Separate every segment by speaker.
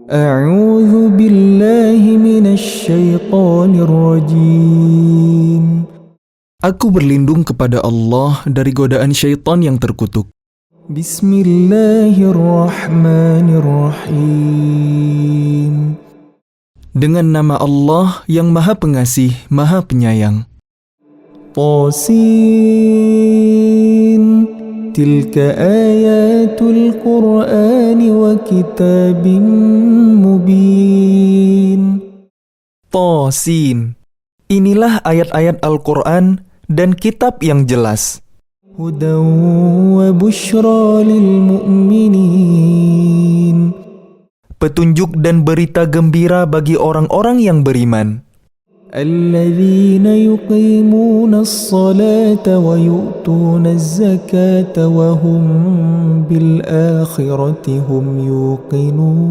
Speaker 1: أعوذ بالله من الشيطان الرجيم.
Speaker 2: Aku berlindung kepada Allah dari godaan syaitan yang terkutuk.
Speaker 1: Bismillahirrahmanirrahim.
Speaker 2: Dengan nama Allah yang Maha Pengasih, Maha Penyayang.
Speaker 1: Tasin. Tilka ayatul Qur'ani wa kitabim mubin.
Speaker 2: Tasin. Inilah ayat-ayat Al-Quran dan kitab yang jelas.
Speaker 1: Hudan wa bushra lil mu'minin.
Speaker 2: Petunjuk dan berita gembira bagi orang-orang yang beriman.
Speaker 1: Alladzina yuqimuna as-salata wa yu'tuna az-zakata wa hum bil akhirati hum yuqinun.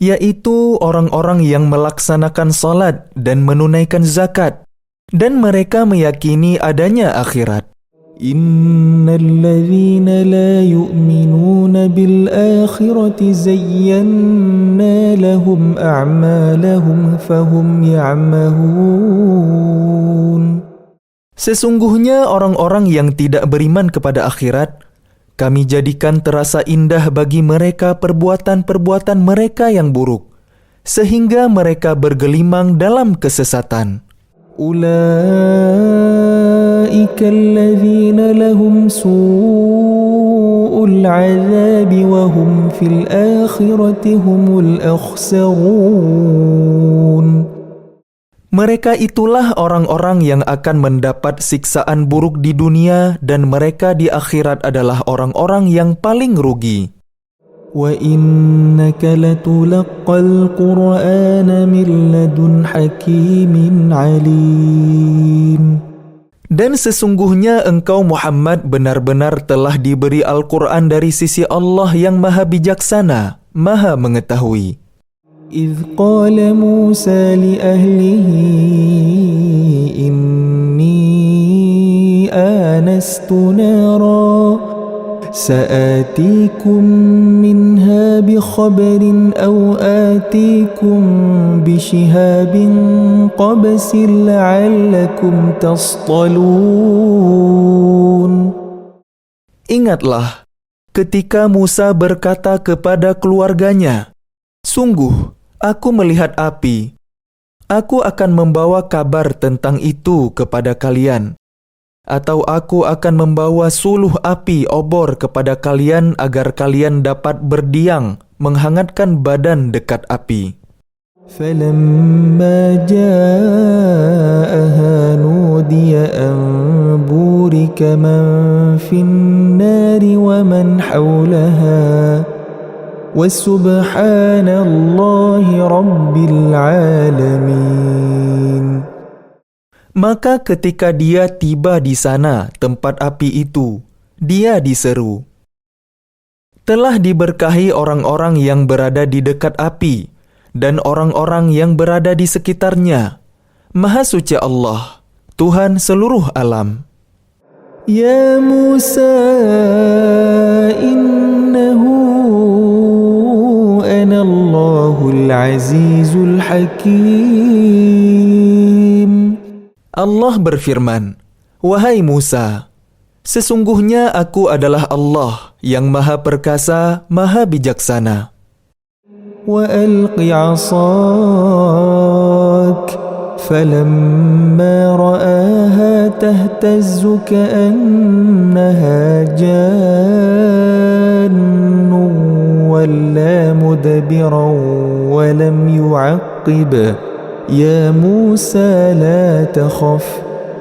Speaker 2: Yaitu orang-orang yang melaksanakan salat dan menunaikan zakat, dan mereka meyakini adanya akhirat.
Speaker 1: Innalladzina la yu'minuna bil akhirati zayyana lahum a'malahum fahum ya'mahun.
Speaker 2: Sesungguhnya orang-orang yang tidak beriman kepada akhirat, kami jadikan terasa indah bagi mereka perbuatan-perbuatan mereka yang buruk, sehingga mereka bergelimang dalam kesesatan.
Speaker 1: Ulaika alladzina lahum su'ul 'adzabi wa hum fil akhirati humul akhsarun.
Speaker 2: Mereka itulah orang-orang yang akan mendapat siksaan buruk di dunia, dan mereka di akhirat adalah orang-orang yang paling rugi.
Speaker 1: Wa innaka latulaqqal Qur'ana min ladun hakimin alim.
Speaker 2: Dan sesungguhnya engkau Muhammad benar-benar telah diberi Al-Quran dari sisi Allah yang Maha Bijaksana, Maha Mengetahui.
Speaker 1: إذ قال موسى لأهله إني آنست نارا سآتيكم منها بخبر أو آتيكم بشهاب قبس لعلكم تصطلون.
Speaker 2: Ingatlah ketika Musa berkata kepada keluarganya, "Sungguh, aku melihat api. Aku akan membawa kabar tentang itu kepada kalian. Atau aku akan membawa suluh api obor kepada kalian agar kalian dapat berdiam, menghangatkan badan dekat api."
Speaker 1: فَلَمَّا جَاءَهَا نُودِيَ أَن بُورِكَ مَن فِي النَّارِ وَمَنْ حَوْلَهَا Wasubhanallahi Rabbil Alamin.
Speaker 2: Maka ketika dia tiba di sana, tempat api itu, dia diseru, "Telah diberkahi orang-orang yang berada di dekat api, dan orang-orang yang berada di sekitarnya. Maha suci Allah, Tuhan seluruh alam."
Speaker 1: Ya Musa, innahu Allahul Azizul Hakim.
Speaker 2: Allah berfirman, "Wahai Musa, sesungguhnya aku adalah Allah yang Maha Perkasa, Maha Bijaksana."
Speaker 1: Wa alqi 'asak falamma ra'aha tahtazzu ka'annaha jannun وَلَّا مُدْبِرًا وَلَمْ يُعَقِّبْ يَا مُوسَى لَا تَخَفْ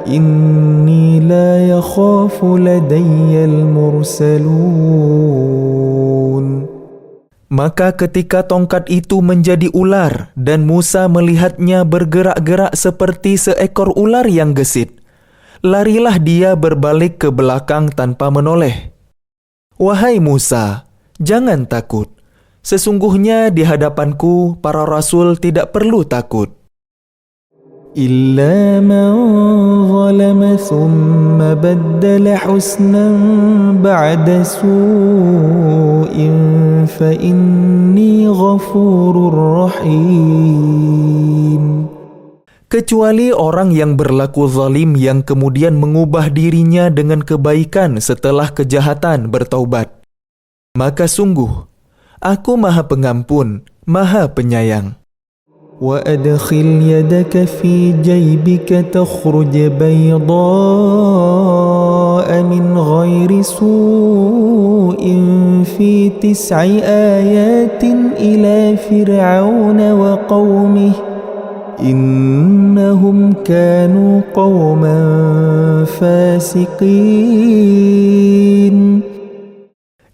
Speaker 1: إِنِّي لَا يَخَافُ لَدَيَّ الْمُرْسَلُونَ.
Speaker 2: Maka ketika tongkat itu menjadi ular dan Musa melihatnya bergerak-gerak seperti seekor ular yang gesit, larilah dia berbalik ke belakang tanpa menoleh. "Wahai Musa, jangan takut. Sesungguhnya di hadapanku para rasul tidak perlu takut."
Speaker 1: إلا من ظلم ثم بدل حسنا بعد سوء فإني غفور رحيم.
Speaker 2: Kecuali orang yang berlaku zalim yang kemudian mengubah dirinya dengan kebaikan setelah kejahatan bertaubat. Maka sungguh, aku Maha Pengampun, Maha Penyayang.
Speaker 1: وأدخل يدك في جيبك تخرج بيضاء من غير سوء في 9 آيات إلى فرعون وقومه إنهم كانوا قوما فاسقين.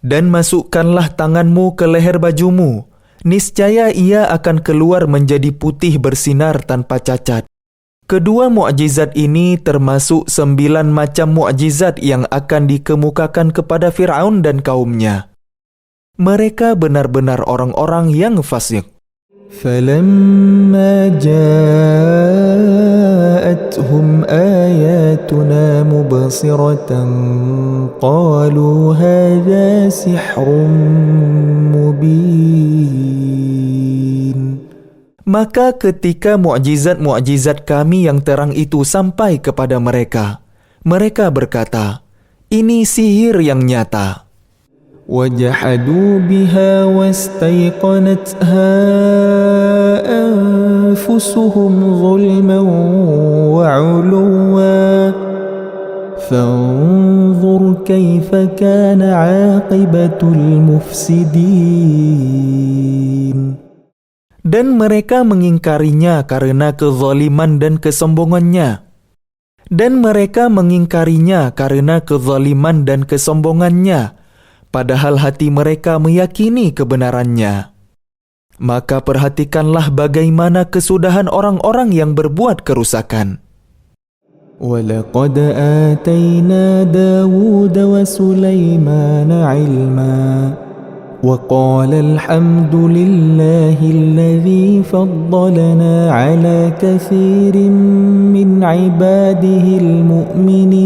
Speaker 2: Dan masukkanlah tanganmu ke leher bajumu, niscaya ia akan keluar menjadi putih bersinar tanpa cacat. Kedua mukjizat ini termasuk 9 macam mukjizat yang akan dikemukakan kepada Fir'aun dan kaumnya. Mereka benar-benar orang-orang yang fasik.
Speaker 1: فَلَمَّا جَاءَتْهُمْ آيَاتُنَا مُبْصِرَةً قَالُوا هَذَا سِحْرٌ مُبِينٌ.
Speaker 2: Maka ketika mukjizat-mukjizat kami yang terang itu sampai kepada mereka, mereka berkata, ini sihir yang nyata.
Speaker 1: وَجَحَدُوا بِهَا وَاسْتَيْقَنَتْهَا أَنفُسُهُمْ ظُلْمًا وَعُلُوًّا فَانظُرْ كَيْفَ كَانَ عَاقِبَةُ الْمُفْسِدِينَ.
Speaker 2: Dan mereka mengingkarinya karena kezaliman dan kesombongannya. Dan mereka mengingkarinya karena kezaliman dan kesombongannya, padahal hati mereka meyakini kebenarannya. Maka perhatikanlah bagaimana kesudahan orang-orang yang berbuat kerusakan.
Speaker 1: وَلَقَدْ آتَيْنَا دَاوُودَ وَسُلَيْمَانَ عِلْمًا وَقَالَ الْحَمْدُ لِلَّهِ الَّذِي فَضَّلَنَا عَلَى كَثِيرٍ مِّنْ عِبَادِهِ الْمُؤْمِنِينَ.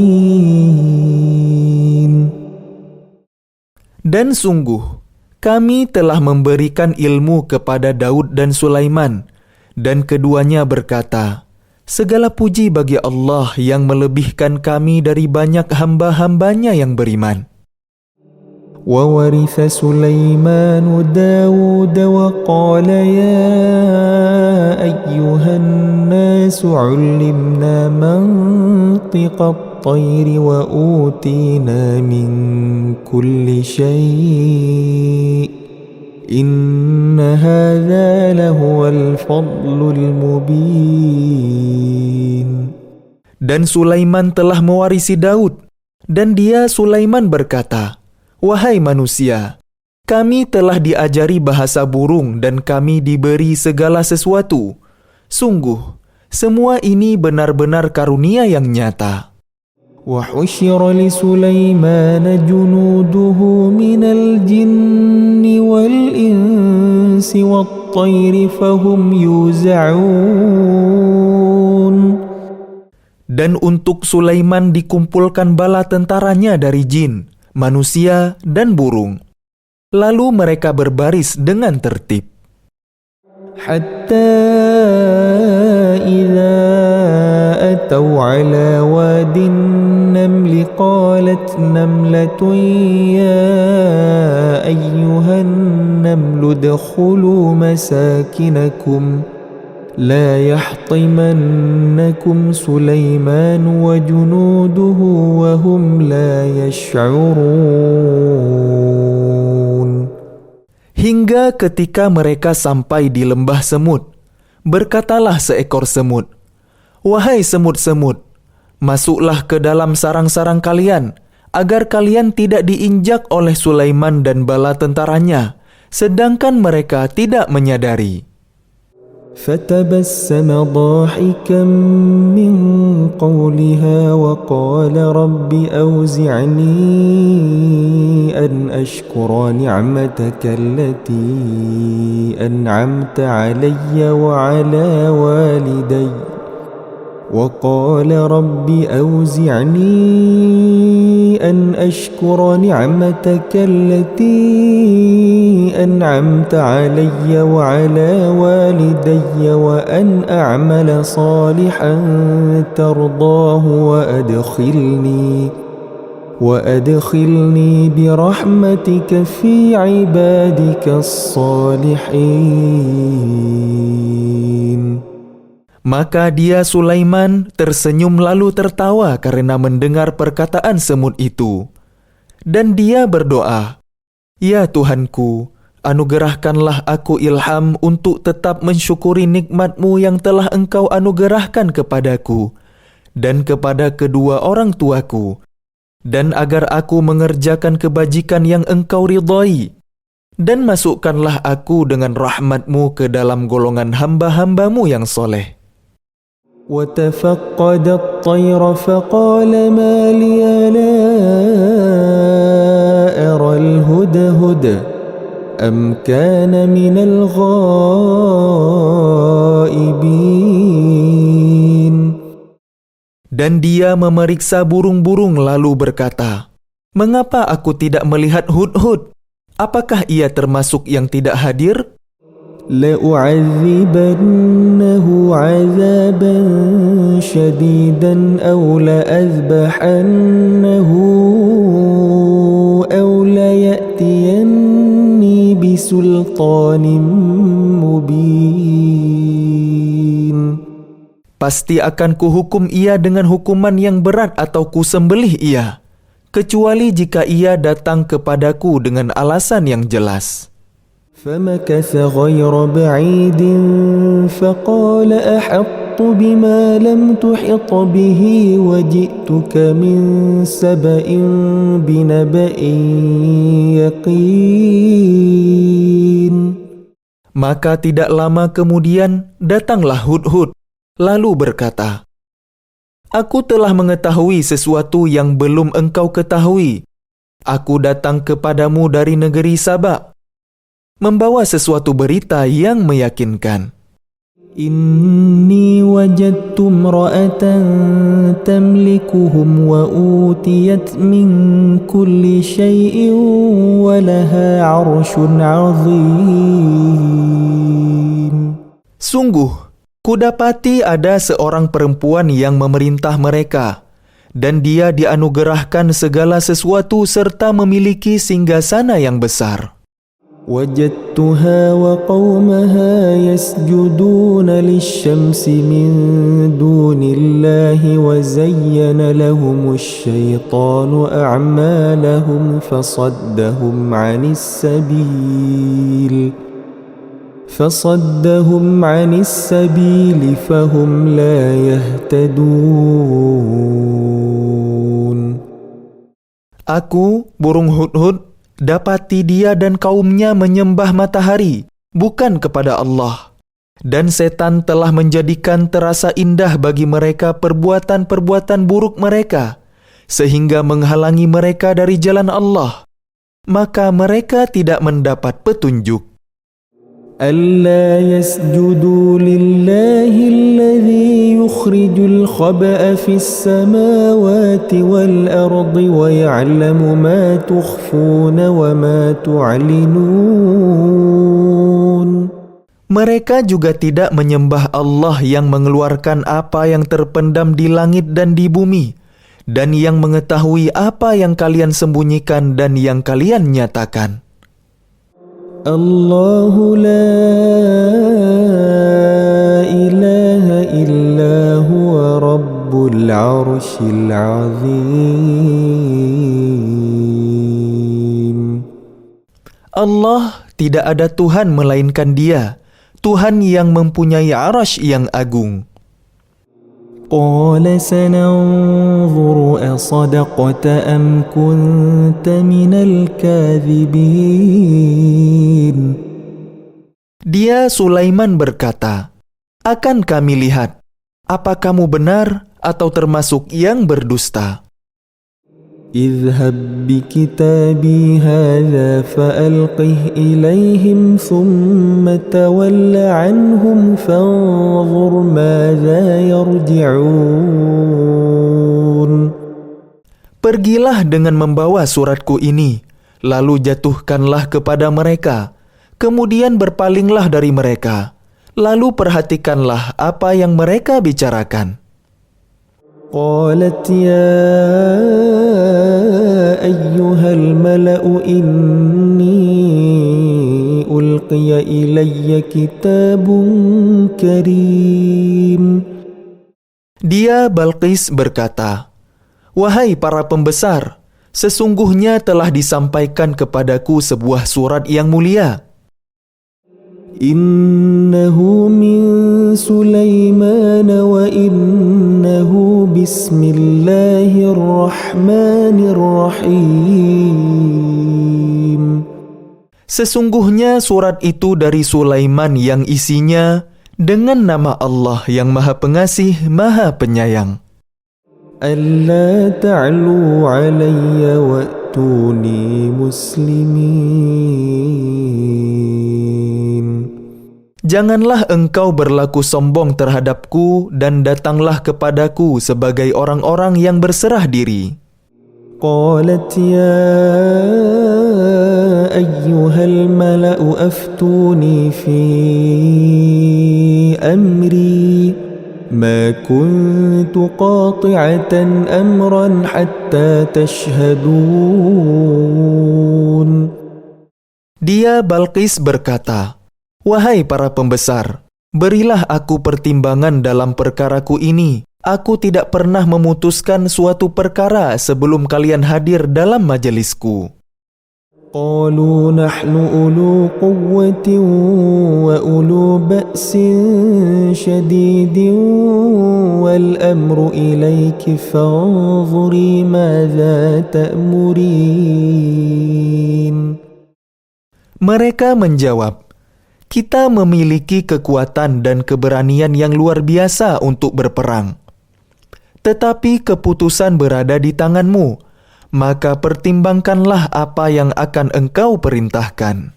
Speaker 2: Dan sungguh, kami telah memberikan ilmu kepada Daud dan Sulaiman, dan keduanya berkata, segala puji bagi Allah yang melebihkan kami dari banyak hamba-hambanya yang beriman.
Speaker 1: وَوَرِثَ سُلَيْمَانُ دَاوُودَ وَقَالَ يَا أَيُّهَا النَّاسُ عُلِّمْنَا مَنطِقَ الطَّيْرِ وَأُوتِينَا مِنْ كُلِّ شَيْءٍ إِنَّ هَذَا لَهُوَ الْفَضْلُ الْمُبِينُ.
Speaker 2: Dan Sulaiman telah mewarisi Daud, dan dia Sulaiman berkata, wahai manusia, kami telah diajari bahasa burung dan kami diberi segala sesuatu. Sungguh, semua ini benar-benar karunia yang nyata.
Speaker 1: وَحُشِرَ لِسُلَيْمَانَ جُنُودُهُ مِنَ الْجِنِّ وَالْإِنسِ وَالطَّيْرِ فَهُمْ يُوزَعُونَ.
Speaker 2: Dan untuk Sulaiman dikumpulkan bala tentaranya dari jin, manusia, dan burung. Lalu mereka berbaris dengan tertib.
Speaker 1: حَتَّى إِذَا أَتَوْا عَلَى وَادِ النَّمْلِ قَالَتْ نَمْلَةٌ يَا أَيُّهَا النَّمْلُ ادْخُلُوا مَسَاكِنَكُمْ لَا يَحْطِمَنَّكُمْ سُلَيْمَانُ وَجُنُودُهُ وَهُمْ لَا يَشْعُرُونَ.
Speaker 2: Hingga ketika mereka sampai di lembah semut, berkatalah seekor semut, wahai semut-semut, masuklah ke dalam sarang-sarang kalian, agar kalian tidak diinjak oleh Sulaiman dan bala tentaranya, sedangkan mereka tidak menyadari.
Speaker 1: فَتَبَسَّمَ ضَاحِكًا مِّن قَوْلِهَا وَقَالَ رَبِّ أَوْزِعْنِي أَنْ أَشْكُرَ نِعْمَتَكَ الَّتِي أَنْعَمْتَ عَلَيَّ وَعَلَى وَالِدَيَّ وقال رب أوزعني أن أشكر نعمتك التي أنعمت علي وعلى والدي وأن أعمل صالحا ترضاه وأدخلني برحمتك في عبادك الصالحين.
Speaker 2: Maka dia Sulaiman tersenyum lalu tertawa karena mendengar perkataan semut itu. Dan dia berdoa, "Ya Tuhanku, anugerahkanlah aku ilham untuk tetap mensyukuri nikmat-Mu yang telah Engkau anugerahkan kepadaku dan kepada kedua orang tuaku, dan agar aku mengerjakan kebajikan yang Engkau ridhai. Dan masukkanlah aku dengan rahmat-Mu ke dalam golongan hamba-hamba-Mu yang soleh."
Speaker 1: وتفقد الطير فقال ما لي لا أرى الهدهد أم كان من الغائبين.
Speaker 2: Dan dia memeriksa burung-burung lalu berkata, "Mengapa aku tidak melihat Hudhud? Apakah ia termasuk yang tidak hadir?"
Speaker 1: لأعذبنه عذابا شديدا أو لأذبحنه أو ليأتيني بسلطان مبين.
Speaker 2: Pasti akan kuhukum ia dengan hukuman yang berat atau kusembelih ia, kecuali jika ia datang kepadaku dengan alasan yang jelas.
Speaker 1: فمكث غير بعيد فقال أحطت بما لم تحط به وجئتك من سبأ بنبأ يقين.
Speaker 2: Maka tidak lama kemudian datanglah Hudhud, lalu berkata, "Aku telah mengetahui sesuatu yang belum engkau ketahui. Aku datang kepadamu dari negeri Saba, membawa sesuatu berita yang meyakinkan.
Speaker 1: Inni wajadtu imra'atan tamlikuhum wa utiyat min kulli syai'in wa laha 'arsyun 'azim."
Speaker 2: Sungguh, kudapati ada seorang perempuan yang memerintah mereka, dan dia dianugerahkan segala sesuatu serta memiliki singgasana yang besar.
Speaker 1: وجدتها وقومها يسجدون للشمس من دون الله وزين لهم الشيطان أعمالهم فصدهم عن السبيل فهم لا يهتدون.
Speaker 2: Aku, burung Hudhud, dapati dia dan kaumnya menyembah matahari, bukan kepada Allah. Dan setan telah menjadikan terasa indah bagi mereka perbuatan-perbuatan buruk mereka, sehingga menghalangi mereka dari jalan Allah. Maka mereka tidak mendapat petunjuk.
Speaker 1: ألا يسجدوا لله الذي يخرج الخبأ في السماوات والأرض ويعلم ما تخفون وما تعلنون.
Speaker 2: Mereka juga tidak menyembah Allah yang mengeluarkan apa yang terpendam di langit dan di bumi, dan yang mengetahui apa yang kalian sembunyikan dan yang kalian nyatakan.
Speaker 1: Allahu la ilaha illa huwa rabbul arshil azim.
Speaker 2: Allah tidak ada Tuhan melainkan Dia, Tuhan yang mempunyai arasy yang agung.
Speaker 1: Qala sananzuru asadaqta am kunta minal kadhibin.
Speaker 2: Dia Sulaiman berkata, "Akan kami lihat, apa kamu benar atau termasuk yang berdusta?"
Speaker 1: اذهب بكتابي هذا فألقه إليهم ثم تول عنهم فانظر ماذا يرجعون.
Speaker 2: Pergilah dengan membawa suratku ini, lalu jatuhkanlah kepada mereka, kemudian berpalinglah dari mereka, lalu perhatikanlah apa yang mereka bicarakan.
Speaker 1: قالت يا أيها الملأ إني ألقي إلي كتاب كريم.
Speaker 2: Dia Balqis berkata, "Wahai para pembesar, sesungguhnya telah disampaikan kepadaku sebuah surat yang mulia.
Speaker 1: Innahu min Sulaiman wa innahu bismillahirrahmanirrahim."
Speaker 2: Sesungguhnya surat itu dari Sulaiman yang isinya dengan nama Allah yang Maha Pengasih, Maha Penyayang.
Speaker 1: Alla ta'lu alayya wa'tuni muslimin.
Speaker 2: Janganlah engkau berlaku sombong terhadapku dan datanglah kepadaku sebagai orang-orang yang berserah diri.
Speaker 1: Qalat ya ayyuhal mala'u aftuni fi amri ma kuntu qati'atan amran hatta tashhadun.
Speaker 2: Dia Balqis berkata, "Wahai para pembesar, berilah aku pertimbangan dalam perkaraku ini. Aku tidak pernah memutuskan suatu perkara sebelum kalian hadir dalam majelisku."
Speaker 1: Qalu nahnu ulu quwwatin wa ulu ba'sin syadidin wal amru ilayki fanzuri madza ta'murin.
Speaker 2: Mereka menjawab, "Kita memiliki kekuatan dan keberanian yang luar biasa untuk berperang. Tetapi keputusan berada di tanganmu, maka pertimbangkanlah apa yang akan engkau perintahkan."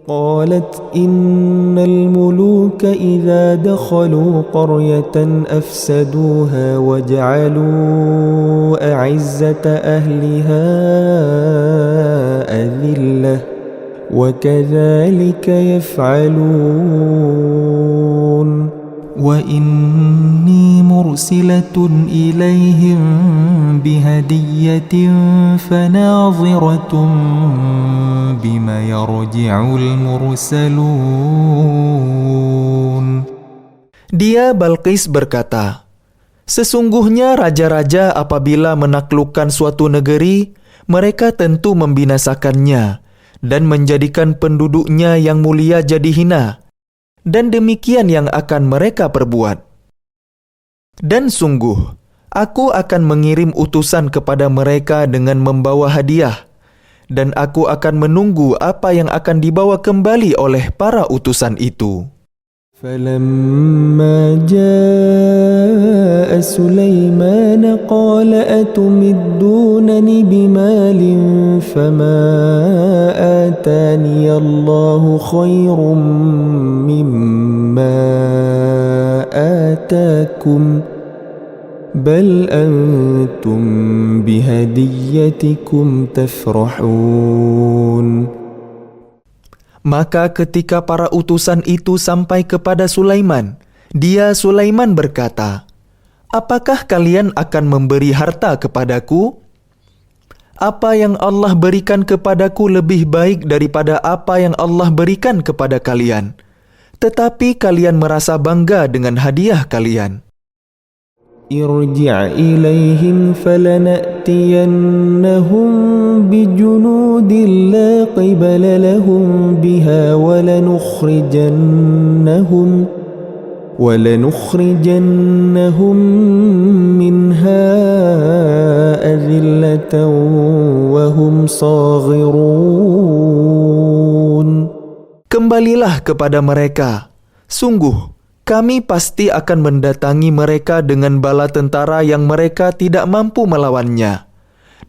Speaker 1: Qalat innal muluka idza dakhalu qaryatan afsaduha waj'alu a'izzata ahliha adillah wa kadzalika yaf'alun. وإني مرسلة إليهم بهدية فناظرة بما يرجع المرسلون.
Speaker 2: Dia Balqis berkata, "Sesungguhnya raja-raja apabila menaklukkan suatu negeri, mereka tentu membinasakannya dan menjadikan penduduknya yang mulia jadi hina. Dan demikian yang akan mereka perbuat. Dan sungguh, aku akan mengirim utusan kepada mereka dengan membawa hadiah, dan aku akan menunggu apa yang akan dibawa kembali oleh para utusan itu."
Speaker 1: فَلَمَّا جَاءَ سُلَيْمَانَ قَالَ أَتُمِدُّونَنِي بِمَالٍ فَمَا آتَانِيَ اللَّهُ خَيْرٌ مِّمَّا آتَاكُمْ بَلْ أَنْتُمْ بِهَدِيَّتِكُمْ تَفْرَحُونَ.
Speaker 2: Maka ketika para utusan itu sampai kepada Sulaiman, Sulaiman berkata, "Apakah kalian akan memberi harta kepadaku? Apa yang Allah berikan kepadaku lebih baik daripada apa yang Allah berikan kepada kalian. Tetapi kalian merasa bangga dengan hadiah kalian."
Speaker 1: Irji' ilaihim falana'tiyannahum bijunudin la qibala lahum biha walanukhrijannahum minha adillatan wa hum saghirun.
Speaker 2: Kembalilah kepada mereka. Sungguh, kami pasti akan mendatangi mereka dengan bala tentara yang mereka tidak mampu melawannya.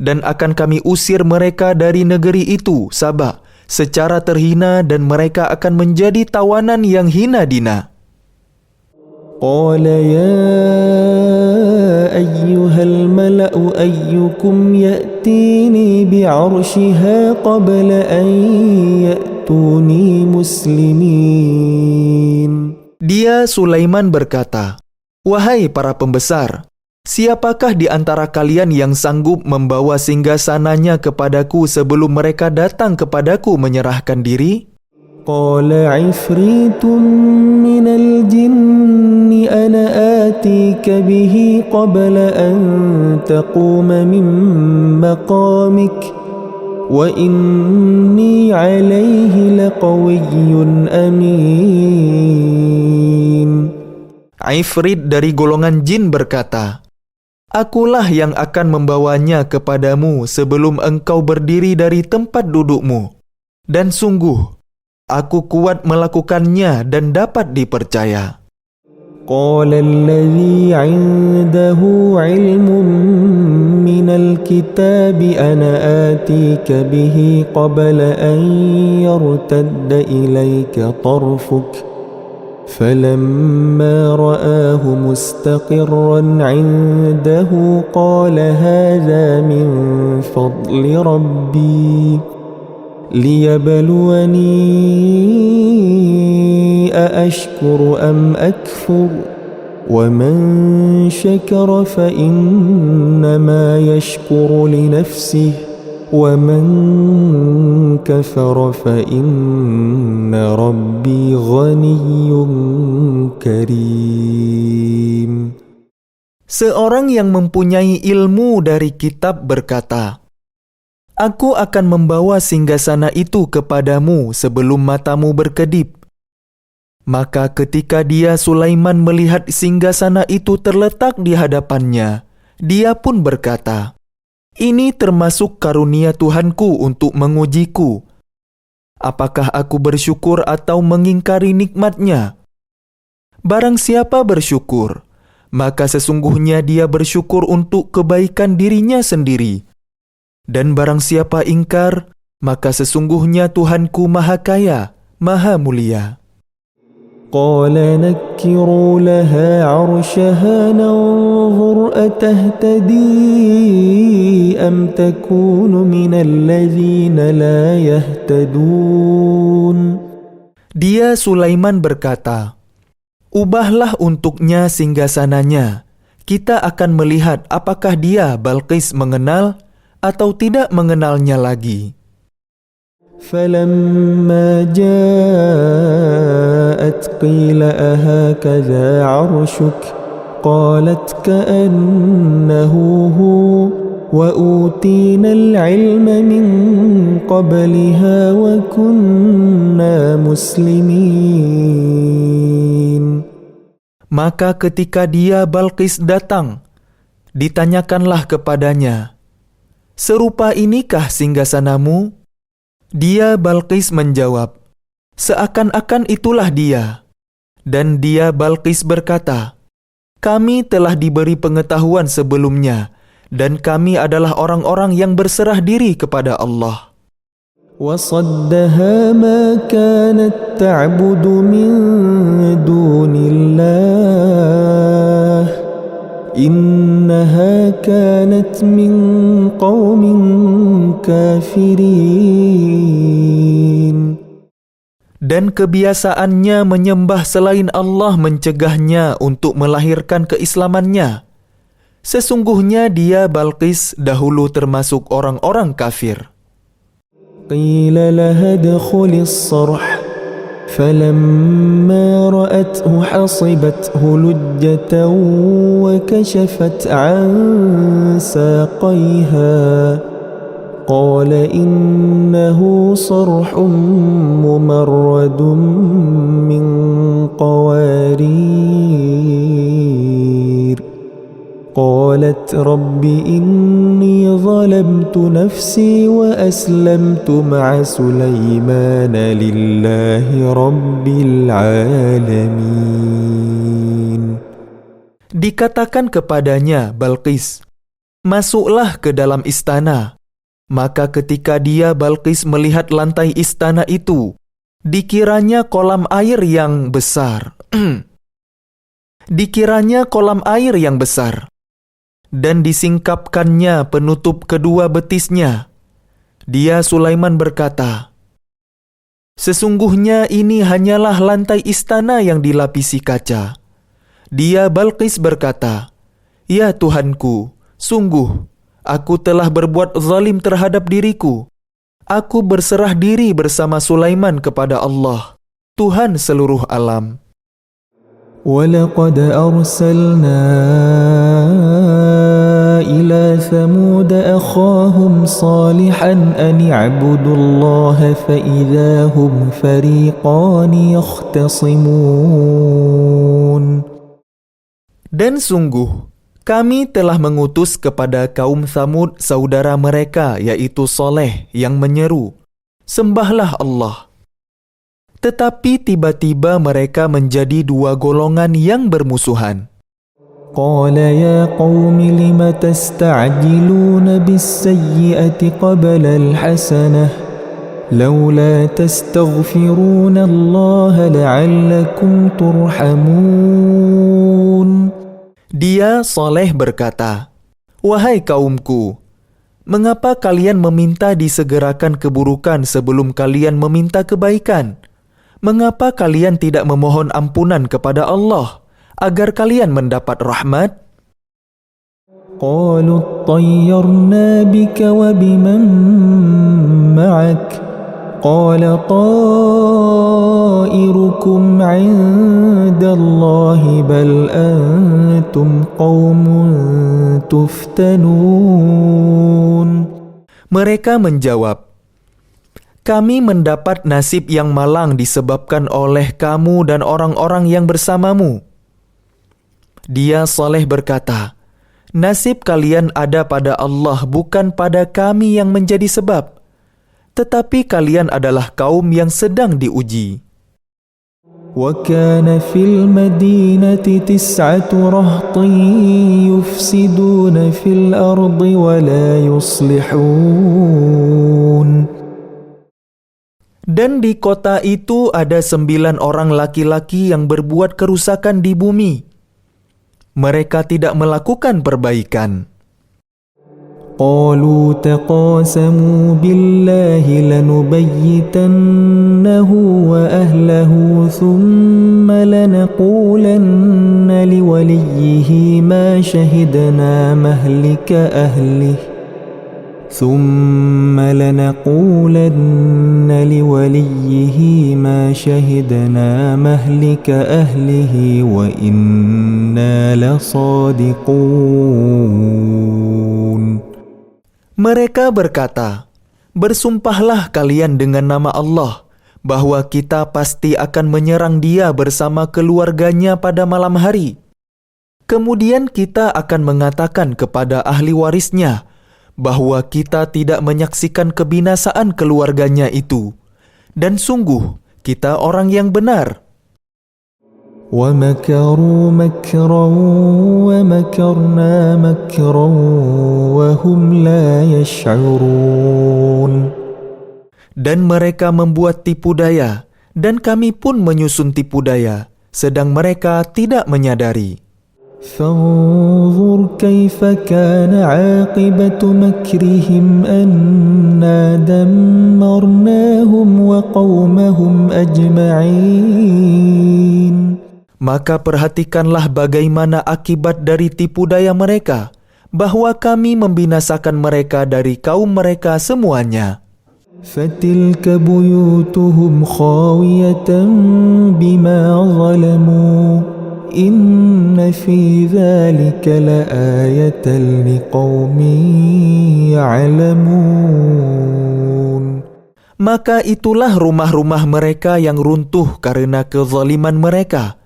Speaker 2: dan akan kami usir mereka dari negeri itu, Sabah, secara terhina dan mereka akan menjadi tawanan yang hina dina.
Speaker 1: قال يا أيها الملأ أيكم يأتيني بعرشها قبل أن يأتوني مسلمين.
Speaker 2: Dia Sulaiman berkata, "Wahai para pembesar, siapakah di antara kalian yang sanggup membawa singgasananya kepadaku sebelum mereka datang kepadaku menyerahkan diri?"
Speaker 1: قال عفريت من الجن أنا آتيك به قبل أن تقوم من مقامك وإني عليه لقوي أمين.
Speaker 2: Ifrit dari golongan jin berkata, "Akulah yang akan membawanya kepadamu sebelum engkau berdiri dari tempat dudukmu. Dan sungguh, aku kuat melakukannya dan dapat dipercaya."
Speaker 1: قال الذي عنده علم من الكتاب أنا آتيك به قبل أن يرتد إليك طرفك فلما رآه مستقرا عنده قال هذا من فضل ربي ليبلوني أأشكر أم أكفر ومن شكر فإنما يشكر لنفسه ومن كفر فإن ربي غني كريم.
Speaker 2: Seorang yang mempunyai ilmu dari kitab berkata, "Aku akan membawa singgasana itu kepadamu sebelum matamu berkedip." Maka ketika dia Sulaiman melihat singgasana itu terletak di hadapannya, dia pun berkata, "Ini termasuk karunia Tuhanku untuk mengujiku. Apakah aku bersyukur atau mengingkari nikmatnya? Barang siapa bersyukur, maka sesungguhnya dia bersyukur untuk kebaikan dirinya sendiri. Dan barang siapa ingkar, maka sesungguhnya Tuhanku Maha Kaya, Maha Mulia."
Speaker 1: قال نكروا لها عرشها ننظر أتهتدي أم تكون من الذين لا يهتدون.
Speaker 2: Dia Sulaiman berkata, "Ubahlah untuknya singgasananya. Kita akan melihat apakah dia Balqis mengenal atau tidak mengenalnya lagi."
Speaker 1: فلما جاءت قيل أهكذا عرشك قالت كأنه هو وأوتينا العلم من قبلها وكنا مسلمين.
Speaker 2: Maka ketika dia Balqis datang, ditanyakanlah kepadanya, "Serupa inikah singgasanamu?" Dia Balqis menjawab, "Seakan-akan itulah dia." Dan dia Balqis berkata, "Kami telah diberi pengetahuan sebelumnya, dan kami adalah orang-orang yang berserah diri kepada Allah."
Speaker 1: وصدها ما كانت تعبد من دون الله إنها كانت من قوم كافرين.
Speaker 2: Dan kebiasaannya menyembah selain Allah mencegahnya untuk melahirkan keislamannya. Sesungguhnya dia Balqis dahulu termasuk orang-orang kafir.
Speaker 1: قيل لها ادخل الصرح فلما رأته حصبته لجة وكشفت عن ساقيها قال إنه صرح ممرد من قوارير قالت رب إني ظلمت نفسي وأسلمت مع سليمان لله رب العالمين.
Speaker 2: Dikatakan kepadanya Balqis, Masuklah ke dalam istana. Maka ketika dia Balqis melihat lantai istana itu, dikiranya kolam air yang besar. Dikiranya kolam air yang besar. Dan disingkapkannya penutup kedua betisnya. Dia Sulaiman berkata, "Sesungguhnya ini hanyalah lantai istana yang dilapisi kaca." Dia Balqis berkata, "Ya Tuhanku, sungguh, aku telah berbuat zalim terhadap diriku. Aku berserah diri bersama Sulaiman kepada Allah, Tuhan seluruh alam."
Speaker 1: وَلَقَدْ أَرْسَلْنَا إِلَى ثَمُودَ أَخَاهُمْ صَالِحًا أَنِ اعْبُدُوا اللَّهَ فَإِذَا هُمْ فَرِيقَانِ يَخْتَصِمُونَ.
Speaker 2: Dan sungguh, kami telah mengutus kepada kaum Tsamud saudara mereka, yaitu Saleh, yang menyeru, "Sembahlah Allah." Tetapi tiba-tiba mereka menjadi dua golongan yang bermusuhan.
Speaker 1: قَالَ يَا قَوْمِ لِمَ تَسْتَعْجِلُونَ بِالسَّيِّئَةِ قَبْلَ الْحَسَنَةِ لَوْلَا تَسْتَغْفِرُونَ اللَّهَ لَعَلَّكُمْ تُرْحَمُونَ.
Speaker 2: Dia Saleh berkata, "Wahai kaumku, mengapa kalian meminta disegerakan keburukan sebelum kalian meminta kebaikan? Mengapa kalian tidak memohon ampunan kepada Allah agar kalian mendapat rahmat?"
Speaker 1: قَالُوا اطَّيَّرْنَا بِكَ وَبِمَن مَّعَكَ قَالَ طَائِرُكُمْ عِندَ اللَّهِ بَلْ أَنتُمْ قَوْمٌ تُفْتَنُونَ.
Speaker 2: Mereka menjawab, "Kami mendapat nasib yang malang disebabkan oleh kamu dan orang-orang yang bersamamu." Dia Saleh berkata, "Nasib kalian ada pada Allah, bukan pada kami yang menjadi sebab. Tetapi kalian adalah kaum yang sedang diuji."
Speaker 1: وَكَانَ فِي الْمَدِينَةِ 9 رَهْطٍ يُفْسِدُونَ فِي الْأَرْضِ وَلَا يُصْلِحُونَ.
Speaker 2: Dan di kota itu ada 9 orang laki-laki yang berbuat kerusakan di bumi. Mereka tidak melakukan perbaikan.
Speaker 1: قَالُوا تَقَاسَمُوا بِاللَّهِ لَنُبَيِّتَنَّهُ وَأَهْلَهُ ثُمَّ لَنَقُولَنَّ لِوَلِيِّهِ مَا شَهِدْنَا مَهْلِكَ أَهْلِهِ وَإِنَّا لَصَادِقُونَ.
Speaker 2: Mereka berkata, "Bersumpahlah kalian dengan nama Allah, bahwa kita pasti akan menyerang dia bersama keluarganya pada malam hari. Kemudian kita akan mengatakan kepada ahli warisnya, bahwa kita tidak menyaksikan kebinasaan keluarganya itu. Dan sungguh, kita orang yang benar."
Speaker 1: وَمَكَرُوا مَكْرًا وَمَكَرْنَا مَكْرًا وَهُمْ لَا يَشْعُرُونَ.
Speaker 2: Dan mereka membuat tipu daya, dan kami pun menyusun tipu daya, sedang mereka tidak menyadari.
Speaker 1: فانظر كيف كان عاقبة مكرهم أنا دمرناهم وقومهم أجمعين.
Speaker 2: Maka perhatikanlah bagaimana akibat dari tipu daya mereka, bahwa kami membinasakan mereka dari kaum mereka semuanya.
Speaker 1: فَتِلْكَ بُيُوتُهُمْ خَاوِيَةً بِمَا ظَلَمُوا إِنَّ فِي ذَلِكَ لَآيَةً لِقَوْمٍ يَعْلَمُونَ.
Speaker 2: Maka itulah rumah-rumah mereka yang runtuh karena kezaliman mereka.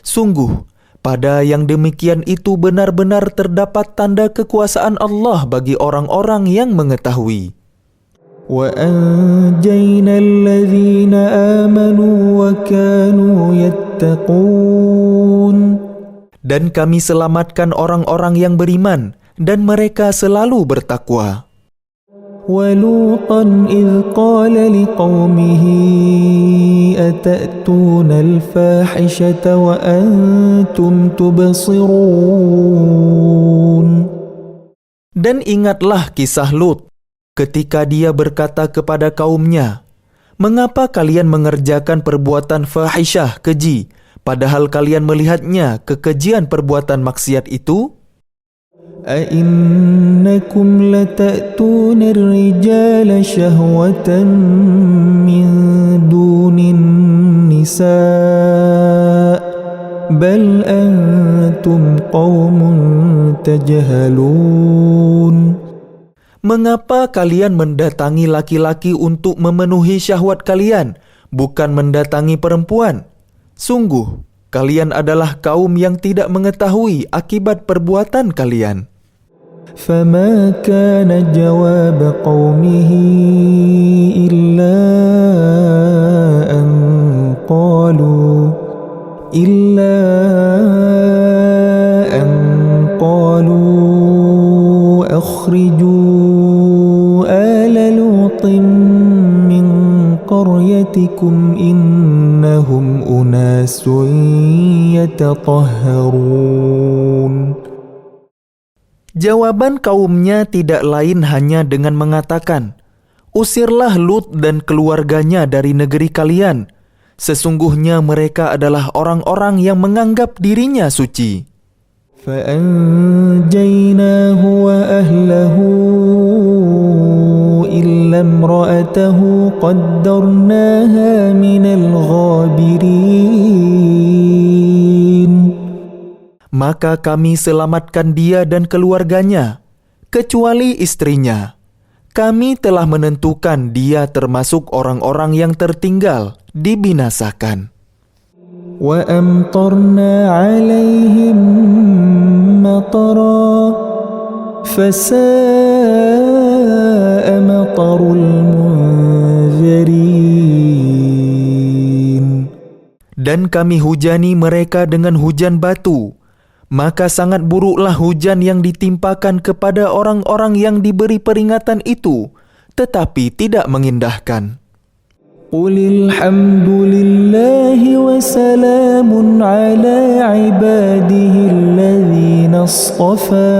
Speaker 2: Sungguh, pada yang demikian itu benar-benar terdapat tanda kekuasaan Allah bagi orang-orang yang mengetahui.
Speaker 1: وَأَنْجَيْنَا الَّذِينَ آمَنُوا وَكَانُوا يَتَّقُونَ.
Speaker 2: Dan kami selamatkan orang-orang yang beriman, dan mereka selalu bertakwa.
Speaker 1: ولوطا إذ قال لقومه أتأتون الفاحشة وأنتم تبصرون.
Speaker 2: Dan ingatlah kisah Lut ketika dia berkata kepada kaumnya, "Mengapa kalian mengerjakan perbuatan fahisyah, keji, padahal kalian melihatnya kekejian perbuatan maksiat itu?
Speaker 1: أئنكم لتأتون الرجال شهوة من دون النساء بل أنتم قوم تجهلون."
Speaker 2: Mengapa kalian mendatangi laki-laki untuk memenuhi syahwat kalian, bukan mendatangi perempuan? Sungguh, kalian adalah kaum yang tidak mengetahui akibat perbuatan kalian.
Speaker 1: فما كان جواب قومه إلا أن قالوا أخرجوا آل لوط من قريتكم إنهم أناس يتطهرون.
Speaker 2: Jawaban kaumnya tidak lain hanya dengan mengatakan, "Usirlah Lut dan keluarganya dari negeri kalian. Sesungguhnya mereka adalah orang-orang yang menganggap dirinya suci."
Speaker 1: فأنجيناه وأهله إلا امرأته قدرناها من الغابرين.
Speaker 2: Maka kami selamatkan dia dan keluarganya, kecuali istrinya. Kami telah menentukan dia termasuk orang-orang yang tertinggal, dibinasakan.
Speaker 1: وأمطرنا عليهم مطرا فساء مطر المنذرين.
Speaker 2: Dan kami hujani mereka dengan hujan batu, maka sangat buruklah hujan yang ditimpakan kepada orang-orang yang diberi peringatan itu, tetapi tidak mengindahkan.
Speaker 1: قل الحمد لله وسلام على عباده الذين اصطفى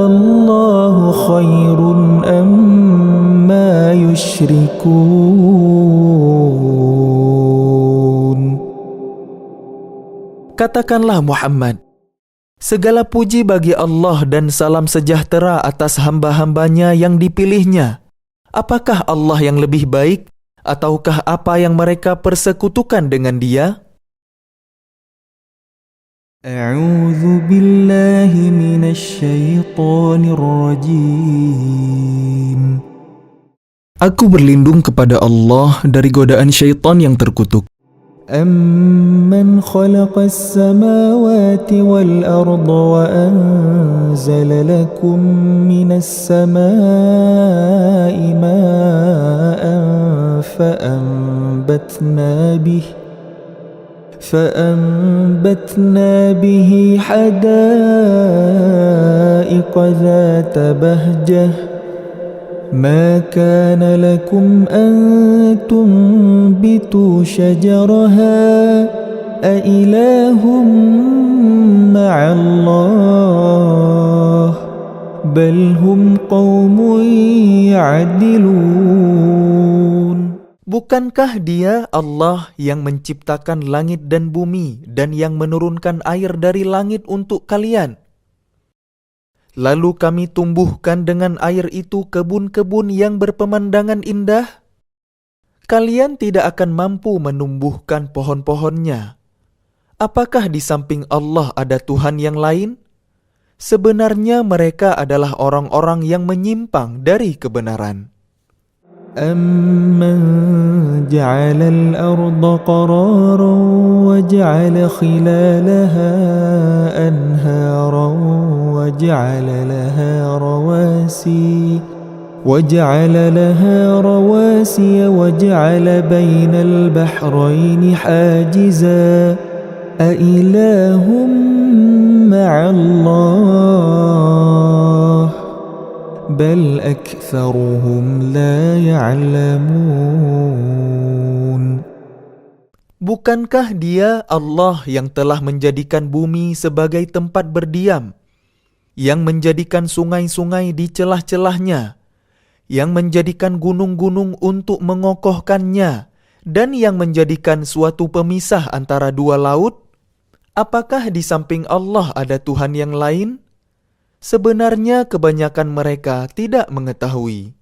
Speaker 1: الله خير أما يشركون.
Speaker 2: Katakanlah Muhammad, segala puji bagi Allah dan salam sejahtera atas hamba-hambanya yang dipilihnya. Apakah Allah yang lebih baik, ataukah apa yang mereka persekutukan dengan Dia?
Speaker 1: أعوذ بالله من الشيطان الرجيم.
Speaker 2: Aku berlindung kepada Allah dari godaan syaitan yang terkutuk.
Speaker 1: أَمَّنْ خَلَقَ السَّمَاوَاتِ وَالْأَرْضَ وَأَنزَلَ لَكُم مِّنَ السَّمَاءِ مَاءً فَأَنبَتْنَا بِهِ حَدَائِقَ ذَاتَ بَهْجَةٍ ما كان لكم أن تنبتوا شجرها أإله مع الله بل هم قوم يعدلون.
Speaker 2: Bukankah Dia Allah yang menciptakan langit dan bumi dan yang menurunkan air dari langit untuk kalian? Lalu kami tumbuhkan dengan air itu kebun-kebun yang berpemandangan indah. Kalian tidak akan mampu menumbuhkan pohon-pohonnya. Apakah di samping Allah ada Tuhan yang lain? Sebenarnya mereka adalah orang-orang yang menyimpang dari kebenaran.
Speaker 1: أَمَّنْ جَعَلَ الْأَرْضَ قَرَارًا وَجَعَلَ خِلَالَهَا أَنْهَارًا وَجَعَلَ لَهَا رواسي وَجَعَلَ بَيْنَ الْبَحْرَيْنِ حَاجِزًا أإله مع الله بل أكثرهم لا يعلمون.
Speaker 2: Bukankah Dia Allah yang telah menjadikan bumi sebagai tempat berdiam, yang menjadikan sungai-sungai di celah-celahnya, yang menjadikan gunung-gunung untuk mengokohkannya, dan yang menjadikan suatu pemisah antara dua laut? Apakah di samping Allah ada Tuhan yang lain? Sebenarnya kebanyakan mereka tidak mengetahui.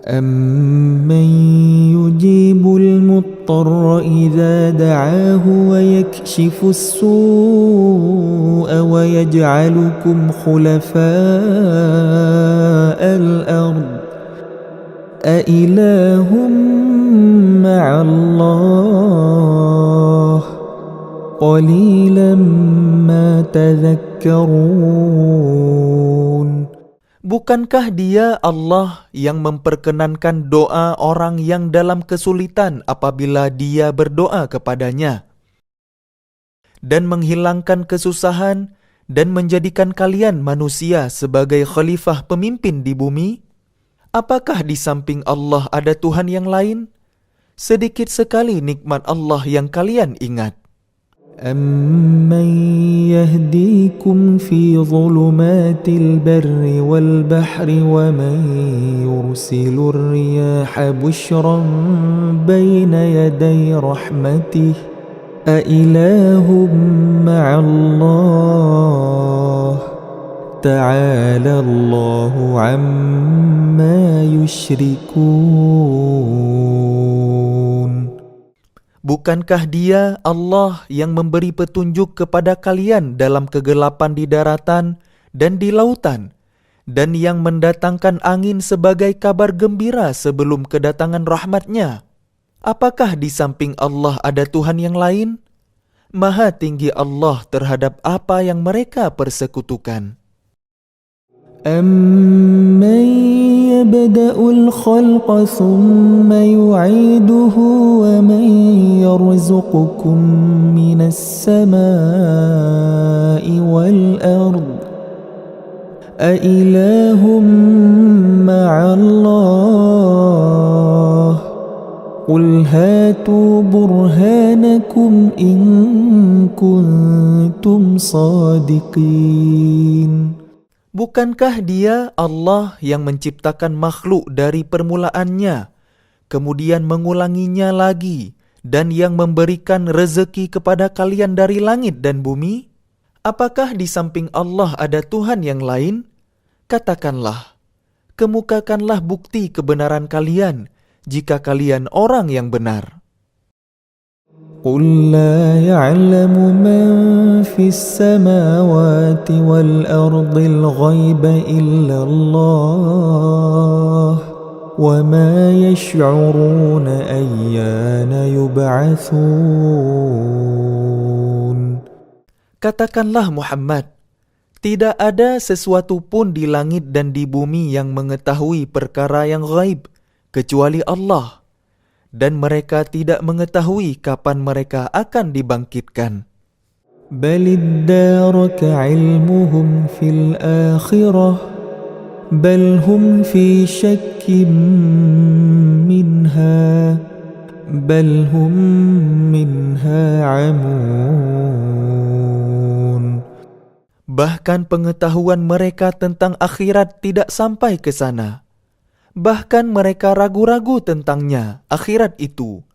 Speaker 1: أَمَّن يُجِيبُ الْمُضْطَرَّ إِذَا دَعَاهُ وَيَكْشِفُ السُّوءَ وَيَجْعَلُكُمْ خُلَفَاءَ الْأَرْضِ أَإِلَهٌ مَّعَ اللَّهِ قَلِيلًا مَّا تَذَكَّرُونَ.
Speaker 2: Bukankah Dia Allah yang memperkenankan doa orang yang dalam kesulitan apabila Dia berdoa kepadanya, dan menghilangkan kesusahan dan menjadikan kalian manusia sebagai khalifah pemimpin di bumi? Apakah di samping Allah ada Tuhan yang lain? Sedikit sekali nikmat Allah yang kalian ingat.
Speaker 1: أَمَّن يَهْدِيكُمْ فِي ظُلُمَاتِ الْبَرِّ وَالْبَحْرِ وَمَن يُرْسِلُ الرِّيَاحَ بُشْرًا بَيْنَ يَدَيْ رَحْمَتِهِ أَإِلَهٌ مَّعَ اللَّهِ تَعَالَى اللَّهُ عَمَّا يُشْرِكُونَ.
Speaker 2: Bukankah Dia Allah yang memberi petunjuk kepada kalian dalam kegelapan di daratan dan di lautan, dan yang mendatangkan angin sebagai kabar gembira sebelum kedatangan rahmat-Nya? Apakah di samping Allah ada Tuhan yang lain? Maha tinggi Allah terhadap apa yang mereka persekutukan.
Speaker 1: أَمَّن يَبْدَأُ الْخَلْقَ ثُمَّ يُعِيدُهُ وَمَن يَرْزُقُكُم مِّنَ السَّمَاءِ وَالْأَرْضِ أَإِلَهٌ مَّعَ اللَّهِ قُلْ هَاتُوا بُرْهَانَكُمْ إِن كُنتُمْ صَادِقِينَ.
Speaker 2: Bukankah Dia Allah yang menciptakan makhluk dari permulaannya, kemudian mengulanginya lagi, dan yang memberikan rezeki kepada kalian dari langit dan bumi? Apakah di samping Allah ada Tuhan yang lain? Katakanlah, kemukakanlah bukti kebenaran kalian, jika kalian orang yang benar.
Speaker 1: قُل لَّا يَعْلَمُ مَن فِي السَّمَاوَاتِ وَالْأَرْضِ الْغَيْبَ إِلَّا اللَّهُ وَمَا يَشْعُرُونَ أَيَّانَ يُبْعَثُونَ.
Speaker 2: Katakanlah Muhammad, tidak ada sesuatu pun di langit dan di bumi yang mengetahui perkara yang gaib, kecuali Allah. Dan mereka tidak mengetahui kapan mereka akan dibangkitkan.
Speaker 1: بَلِ ادَّارَكَ عِلْمُهُمْ فِي الْآخِرَةِ بَلْ هُمْ فِي شَكٍّ مِّنْهَا عَمُونَ.
Speaker 2: Bahkan pengetahuan mereka tentang akhirat tidak sampai ke sana. Bahkan mereka ragu-ragu tentangnya, akhirat itu.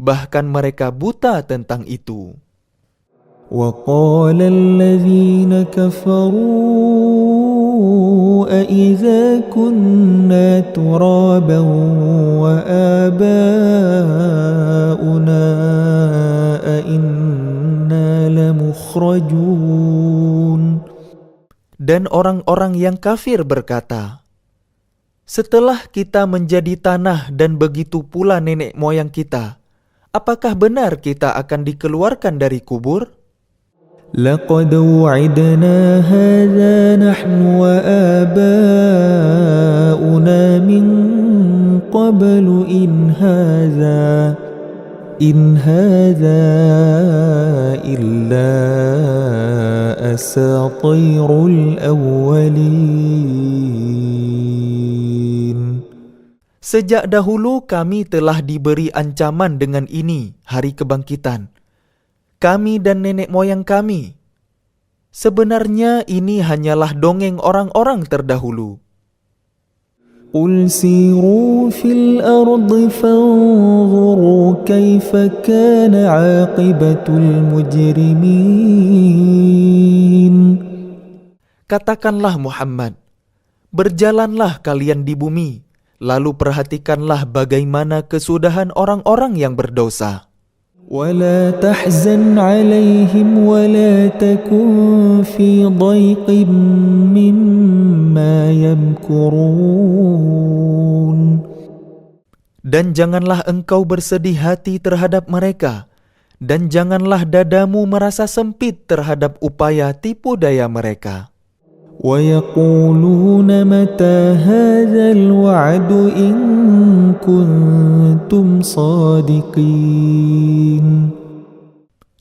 Speaker 2: Bahkan mereka buta tentang itu.
Speaker 1: وَقَالَ الَّذِينَ كَفَرُوا أَإِذَا كُنَّا تُرَابًا وَآبَاؤُنَا أَإِنَّا لَمُخْرَجُونَ.
Speaker 2: Dan orang-orang yang kafir berkata, setelah kita menjadi tanah dan begitu pula nenek moyang kita, apakah benar kita akan dikeluarkan dari kubur?
Speaker 1: لَقَدْ وُعِدْنَا هَذَا نَحْنُ وَآبَاؤُنَا مِنْ قَبْلُ إِنْ هَذَا إن هذا إلا أساطير الأولين.
Speaker 2: Sejak dahulu kami telah diberi ancaman dengan ini, hari kebangkitan. Kami dan nenek moyang kami. Sebenarnya ini hanyalah dongeng orang-orang terdahulu.
Speaker 1: قل سيروا في الأرض فانظروا كيف كان عاقبة المجرمين.
Speaker 2: Katakanlah Muhammad, berjalanlah kalian di bumi, lalu perhatikanlah bagaimana kesudahan orang-orang yang berdosa.
Speaker 1: ولا تحزن عليهم ولا تكن في ضيق مما يمكرون.
Speaker 2: Dan janganlah engkau bersedih hati terhadap mereka, dan janganlah dadamu merasa sempit terhadap upaya tipu daya mereka.
Speaker 1: ويقولون متى هذا الوعد إن كنتم صادقين.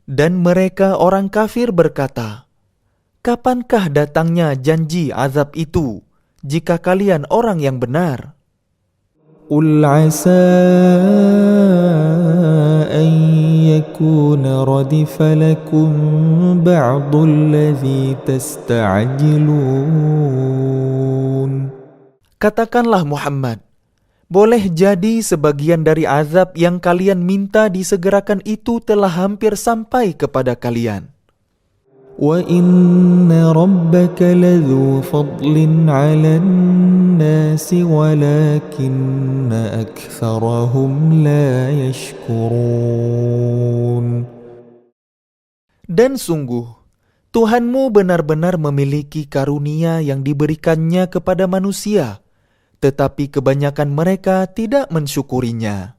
Speaker 2: Dan mereka orang kafir berkata, kapankah datangnya janji azab itu, jika kalian orang yang benar?
Speaker 1: قل عسى أن يكون ردف لكم بعض الذي تستعجلون.
Speaker 2: Katakanlah Muhammad, boleh jadi sebagian dari azab yang kalian minta disegerakan itu telah hampir sampai kepada kalian.
Speaker 1: وَإِنَّ رَبَّكَ لَذُو فَضْلٍ عَلَى النَّاسِ وَلَكِنَّ أَكْثَرَهُمْ لَا يَشْكُرُونَ.
Speaker 2: Dan sungguh, Tuhanmu benar-benar memiliki karunia yang diberikannya kepada manusia, tetapi kebanyakan mereka tidak mensyukurinya.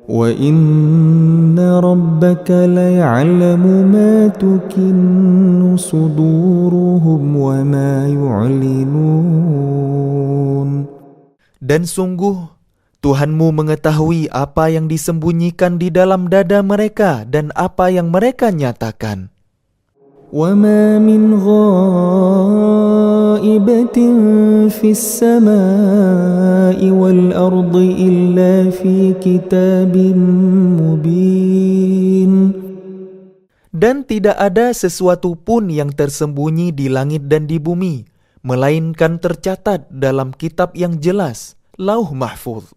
Speaker 1: وَإِنَّ رَبَّكَ لَيَعْلَمُ مَا تُكِنُّ صُدُورُهُمْ وَمَا يُعْلِنُونَ.
Speaker 2: Dan sungguh, Tuhanmu mengetahui apa yang disembunyikan di dalam dada mereka dan apa yang mereka nyatakan.
Speaker 1: وَمَا مِنْ غَائِبَةٍ فِي السَّمَاءِ وَالْأَرْضِ إِلَّا فِي كِتَابٍ مُبِينٍ.
Speaker 2: Dan tidak ada sesuatu pun yang tersembunyi di langit dan di bumi, melainkan tercatat dalam kitab yang jelas, Lauh Mahfuz.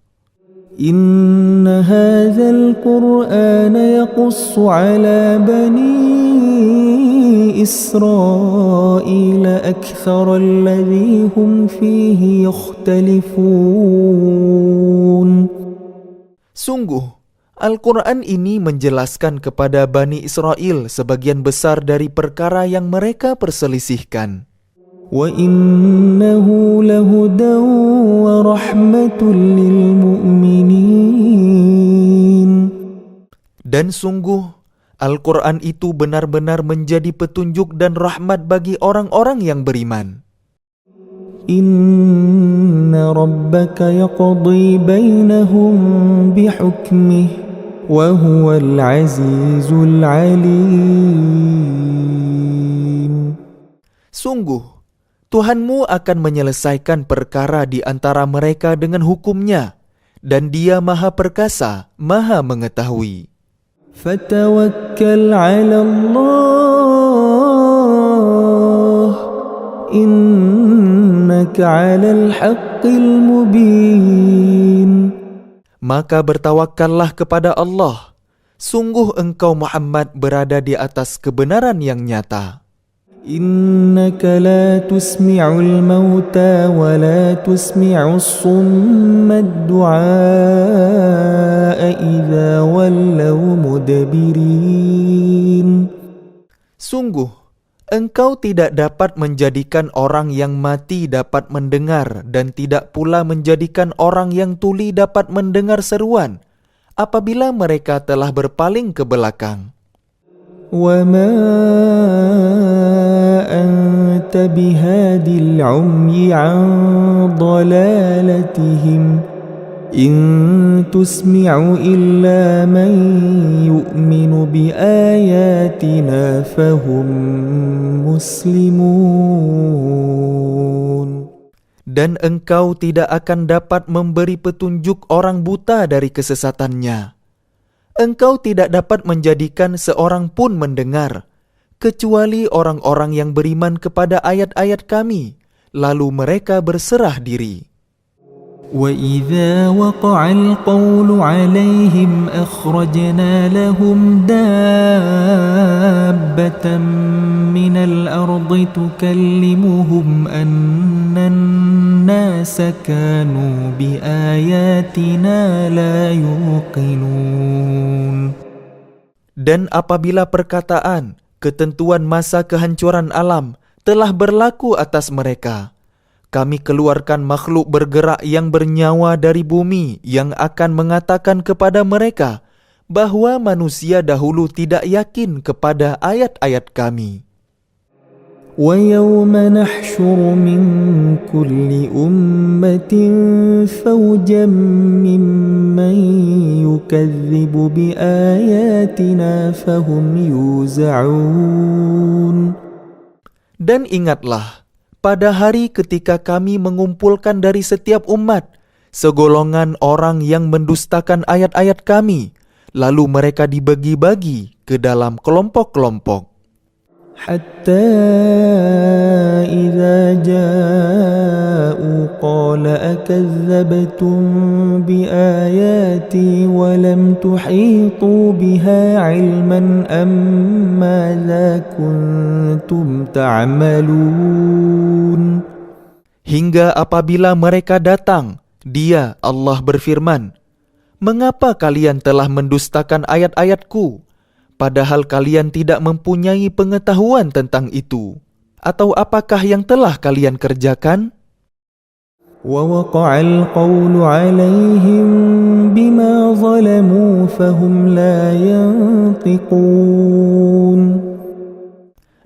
Speaker 1: إِنَّ هَذَا الْقُرْآنَ يَقُصُّ عَلَى بَنِي إِسْرَائِيلَ أَكْثَرَ الَّذِي هُمْ فِيهِ يَخْتَلِفُونَ.
Speaker 2: Sungguh, Al-Quran ini menjelaskan kepada Bani Israel sebagian besar dari perkara yang mereka perselisihkan.
Speaker 1: وَإِنَّهُ لَهُدًى وَرَحْمَةٌ لِّلْمُؤْمِنِينَ.
Speaker 2: Dan sungguh, Al-Quran itu benar-benar menjadi petunjuk dan rahmat bagi orang-orang yang beriman.
Speaker 1: Inna rabbaka yaqdi bainahum bihukmih wa huwal azizul alim.
Speaker 2: Sungguh, Tuhanmu akan menyelesaikan perkara di antara mereka dengan hukumnya, dan Dia Maha Perkasa, Maha Mengetahui.
Speaker 1: Fatawakkal 'ala Allah, innaka 'alal haqqil mubin.
Speaker 2: Maka bertawakallah kepada Allah. Sungguh engkau Muhammad berada di atas kebenaran yang nyata.
Speaker 1: Innaka la tusmi'ul mauta wa la tusmi'us summa ad-du'a idza wallaw mudbirin.
Speaker 2: Sungguh, engkau tidak dapat menjadikan orang yang mati dapat mendengar dan tidak pula menjadikan orang yang tuli dapat mendengar seruan apabila mereka telah berpaling ke belakang.
Speaker 1: وَمَا أَنْتَ بِهَادِ الْعُمْيِ عَنْ ضَلَالَتِهِمْ إن تسمع إلا من يؤمن بآياتنا فهم مسلمون.
Speaker 2: Dan engkau tidak akan dapat memberi petunjuk orang buta dari kesesatannya. Engkau tidak dapat menjadikan seorang pun mendengar, kecuali orang-orang yang beriman kepada ayat-ayat kami, lalu mereka berserah diri.
Speaker 1: وَإِذَا وَقَعَ الْقَوْلُ عَلَيْهِمْ أَخْرَجْنَا لَهُمْ دَابَّةً مِّنَ الْأَرْضِ تُكَلِّمُهُمْ أَنَّ النَّاسَ كَانُوا بِآيَاتِنَا لَا يُوقِنُونَ.
Speaker 2: Dan apabila perkataan, ketentuan masa kehancuran alam telah berlaku atas mereka, kami keluarkan makhluk bergerak yang bernyawa dari bumi yang akan mengatakan kepada mereka bahwa manusia dahulu tidak yakin kepada ayat-ayat kami.
Speaker 1: وَيَوْمَ نَحْشُرُ مِنْ كُلِّ أُمَّةٍ فَوْجًا مِّمَّنْ يُكَذِّبُ بِآيَاتِنَا فَهُمْ يُوزَعُونَ.
Speaker 2: Dan ingatlah, pada hari ketika kami mengumpulkan dari setiap umat segolongan orang yang mendustakan ayat-ayat kami, lalu mereka dibagi-bagi ke dalam kelompok-kelompok.
Speaker 1: حتى إذا جاءوا قال أكذبتم بآياتي ولم تحيطوا بها علما أم ماذا كنتم تعملون.
Speaker 2: Hingga apabila mereka datang, Dia, Allah berfirman, "Mengapa kalian telah mendustakan ayat-ayatku? Padahal kalian tidak mempunyai pengetahuan tentang itu. Atau apakah yang telah kalian kerjakan?"
Speaker 1: وَوَقَعَ الْقَوْلُ عَلَيْهِمْ بِمَا ظَلَمُوا فَهُمْ لَا يَنطِقُونَ.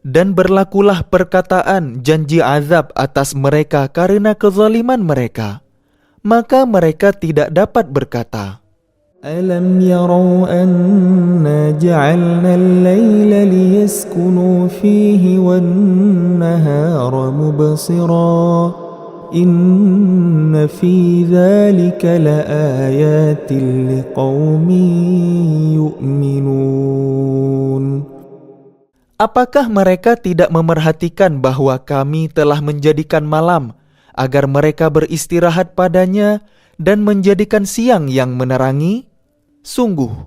Speaker 2: Dan berlakulah perkataan janji azab atas mereka karena kezaliman mereka, maka mereka tidak dapat berkata.
Speaker 1: أَلَمْ يَرَوْا أَنَّا جَعَلْنَا اللَّيْلَ لِيَسْكُنُوا فِيهِ وَالنَّهَارَ مُبْصِرًا إِنَّ فِي ذَلِكَ لَآيَاتٍ لِقَوْمٍ يُؤْمِنُونَ.
Speaker 2: Apakah mereka tidak memerhatikan bahwa kami telah menjadikan malam agar mereka beristirahat padanya dan menjadikan siang yang menerangi? Sungguh,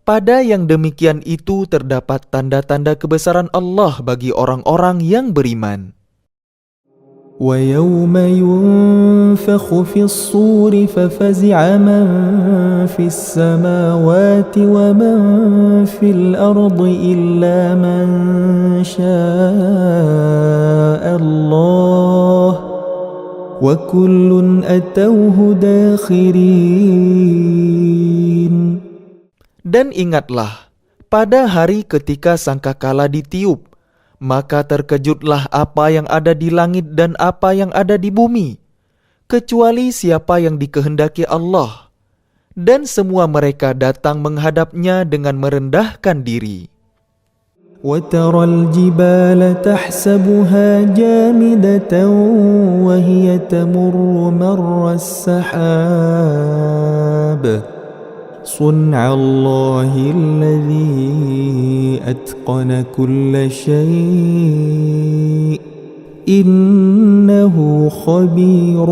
Speaker 2: pada yang demikian itu terdapat tanda-tanda kebesaran Allah bagi orang-orang yang beriman.
Speaker 1: وَيَوْمَ يُنفَخُ فِي الصُّورِ فَفَزِعَ مَنْ فِي السَّمَاوَاتِ وَمَنْ فِي الْأَرْضِ إِلَّا مَنْ شَاءَ اللَّهُ وَكُلٌّ أَتَوْهُ دَاخِرِينَ.
Speaker 2: Dan ingatlah, pada hari ketika sangkakala ditiup, maka terkejutlah apa yang ada di langit dan apa yang ada di bumi, kecuali siapa yang dikehendaki Allah. Dan semua mereka datang menghadapnya dengan merendahkan diri.
Speaker 1: وَتَرَى الْجِبَالَ تَحْسَبُهَا جَامِدَةً وَهِيَ تَمُرُّ مَرَّ السَّحَابِ صُنْعَ اللَّهِ الَّذِي أَتْقَنَ كُلَّ شَيْءٍ إِنَّهُ خَبِيرٌ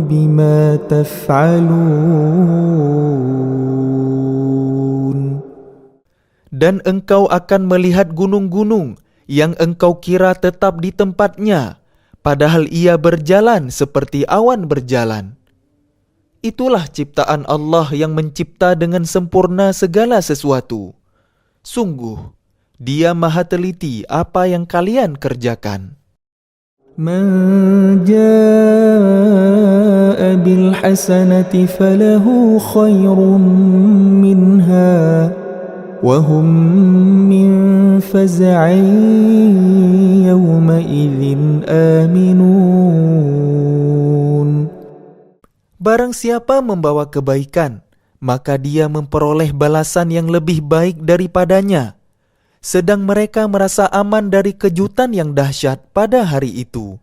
Speaker 1: بِمَا تَفْعَلُونَ.
Speaker 2: Dan engkau akan melihat gunung-gunung yang engkau kira tetap di tempatnya, padahal ia berjalan seperti awan berjalan. Itulah ciptaan Allah yang mencipta dengan sempurna segala sesuatu. Sungguh, Dia maha teliti apa yang kalian kerjakan.
Speaker 1: مَنْ جَاءَ بِالْحَسَنَةِ فَلَهُ خَيْرٌ مِّنْهَا وَهُمْ مِنْ فَزَعٍ يَوْمَئِذٍ آمِنُونَ.
Speaker 2: Barang siapa membawa kebaikan, maka dia memperoleh balasan yang lebih baik daripadanya, sedang mereka merasa aman dari kejutan yang dahsyat pada hari itu.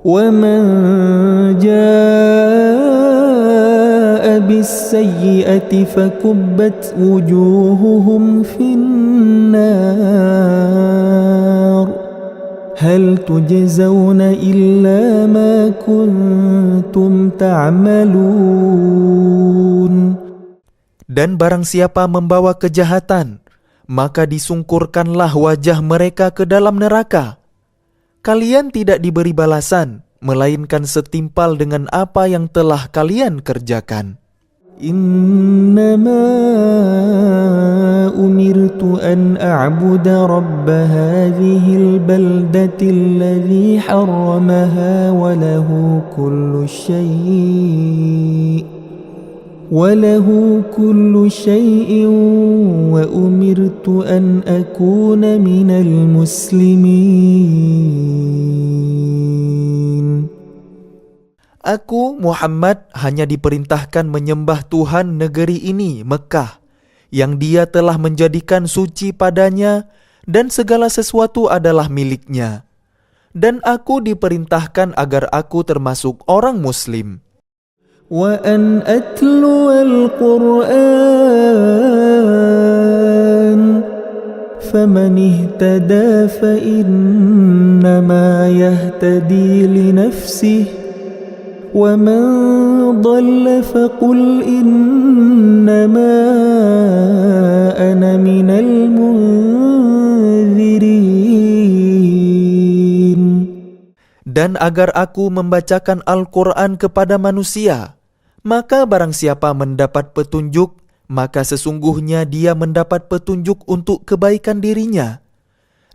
Speaker 1: وَمَنْ جَاءَ بِالسَّيِّئَةِ فَكُبَّتْ وُجُوهُهُمْ فِي النَّارِ هَلْ تُجْزَوْنَ إِلَّا مَا كُنْتُمْ تَعْمَلُونَ.
Speaker 2: Dan barang siapa membawa kejahatan, maka disungkurkanlah wajah mereka ke dalam neraka. Kalian tidak diberi balasan, melainkan setimpal dengan apa yang telah kalian kerjakan.
Speaker 1: إنما أمرت أن أعبد رب هذه البلدة الذي حرمها وله كل شيء وأمرت أن أكون من المسلمين.
Speaker 2: Aku, Muhammad, hanya diperintahkan menyembah Tuhan negeri ini, Mekah, yang Dia telah menjadikan suci padanya dan segala sesuatu adalah miliknya. Dan aku diperintahkan agar aku termasuk orang Muslim.
Speaker 1: وأن أتلو القرآن فمن اهتدى فإنما يهتدي لنفسه ومن ضل فقل إنما أنا من المنذرين.
Speaker 2: Dan agar aku membacakan Al-Quran kepada manusia, maka barang siapa mendapat petunjuk, maka sesungguhnya dia mendapat petunjuk untuk kebaikan dirinya.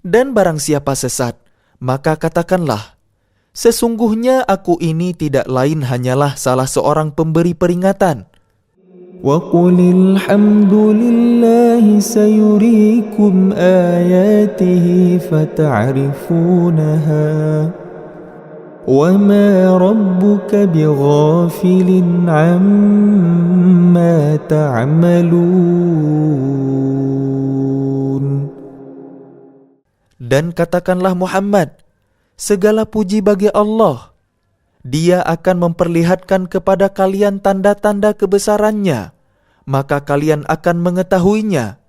Speaker 2: Dan barang siapa sesat, maka katakanlah, sesungguhnya aku ini tidak lain hanyalah salah seorang pemberi peringatan.
Speaker 1: وَقُلِ الْحَمْدُ لِلَّهِ سَيُرِيكُمْ آيَاتِهِ فَتَعْرِفُونَهَا وَمَا رَبُّكَ بِغَافِلٍ عَمَّا تَعْمَلُونَ.
Speaker 2: Dan katakanlah Muhammad, segala puji bagi Allah. Dia akan memperlihatkan kepada kalian tanda-tanda kebesarannya, maka kalian akan mengetahuinya.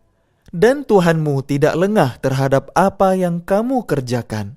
Speaker 2: Dan Tuhanmu tidak lengah terhadap apa yang kamu kerjakan.